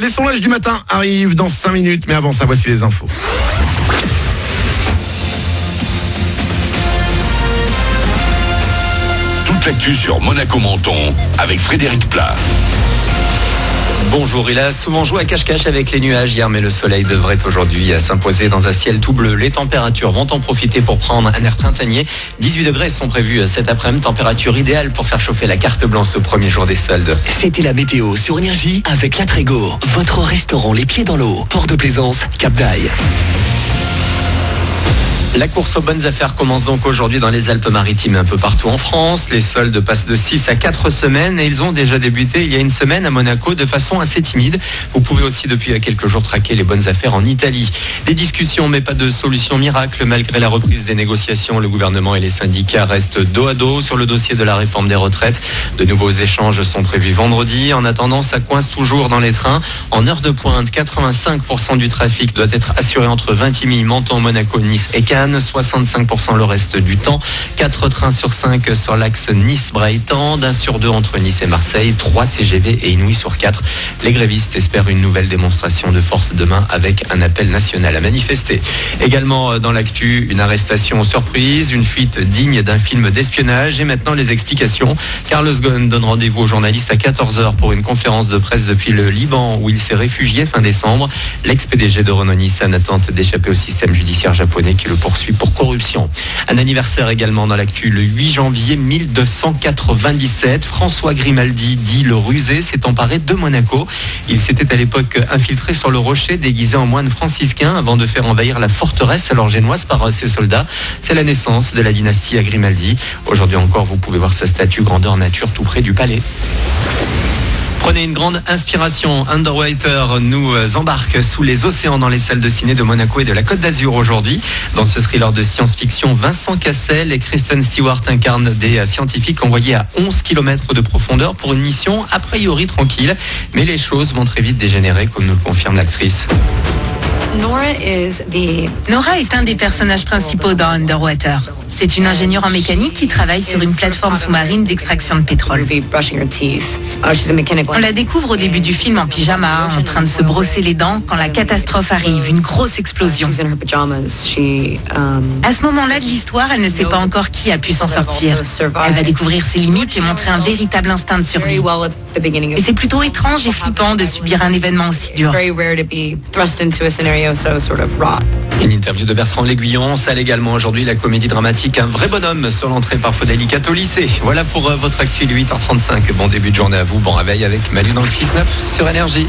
Les sondages du matin arrivent dans 5 minutes, mais avant ça, voici les infos. Toute l'actu sur Monaco-Menton avec Frédéric Plat. Bonjour, il a souvent joué à cache-cache avec les nuages hier, mais le soleil devrait aujourd'hui s'imposer dans un ciel tout bleu. Les températures vont en profiter pour prendre un air printanier. 18 degrés sont prévus cet après-midi, température idéale pour faire chauffer la carte blanche au premier jour des soldes. C'était la météo sur Énergie avec La Trégo, votre restaurant les pieds dans l'eau. Port de Plaisance, Cap d'Aille. La course aux bonnes affaires commence donc aujourd'hui dans les Alpes-Maritimes, un peu partout en France. Les soldes passent de 6 à 4 semaines et ils ont déjà débuté il y a une semaine à Monaco de façon assez timide. Vous pouvez aussi depuis quelques jours traquer les bonnes affaires en Italie. Des discussions mais pas de solution miracle. Malgré la reprise des négociations, le gouvernement et les syndicats restent dos à dos sur le dossier de la réforme des retraites. De nouveaux échanges sont prévus vendredi. En attendant, ça coince toujours dans les trains. En heure de pointe, 85% du trafic doit être assuré entre Vintimille, Menton, Monaco, Nice et Cannes. 65% le reste du temps. 4 trains sur 5 sur l'axe Nice-Brighton, d'un sur 2 entre Nice et Marseille, 3 TGV et une nuit sur 4. Les grévistes espèrent une nouvelle démonstration de force demain avec un appel national à manifester. Également dans l'actu, une arrestation surprise, une fuite digne d'un film d'espionnage et maintenant les explications. Carlos Ghosn donne rendez-vous aux journalistes à 14h pour une conférence de presse depuis le Liban où il s'est réfugié fin décembre. L'ex-PDG de Renault-Nissan tente d'échapper au système judiciaire japonais qui le poursuit pour corruption. Un anniversaire également dans l'actu, le 8 janvier 1297. François Grimaldi, dit le rusé, s'est emparé de Monaco. Il s'était à l'époque infiltré sur le rocher déguisé en moine franciscain avant de faire envahir la forteresse alors génoise par ses soldats. C'est la naissance de la dynastie à Grimaldi. Aujourd'hui encore, vous pouvez voir sa statue grandeur nature tout près du palais. Prenez une grande inspiration. Underwater nous embarque sous les océans dans les salles de ciné de Monaco et de la Côte d'Azur aujourd'hui. Dans ce thriller de science-fiction, Vincent Cassel et Kristen Stewart incarnent des scientifiques envoyés à 11 km de profondeur pour une mission a priori tranquille. Mais les choses vont très vite dégénérer comme nous le confirme l'actrice. Nora est un des personnages principaux dans Underwater. C'est une ingénieure en mécanique qui travaille sur une plateforme sous-marine d'extraction de pétrole. On la découvre au début du film en pyjama, en train de se brosser les dents quand la catastrophe arrive, une grosse explosion. À ce moment-là de l'histoire, elle ne sait pas encore qui a pu s'en sortir. Elle va découvrir ses limites et montrer un véritable instinct de survie. Et c'est plutôt étrange et flippant de subir un événement aussi dur. Une interview de Bertrand L'Aiguillon, salle également aujourd'hui la comédie dramatique Un vrai bonhomme sur l'entrée parfois délicate au lycée. Voilà pour votre actu, 8h35. Bon début de journée à vous, bon réveil avec Manu dans le 6-9 sur Énergie.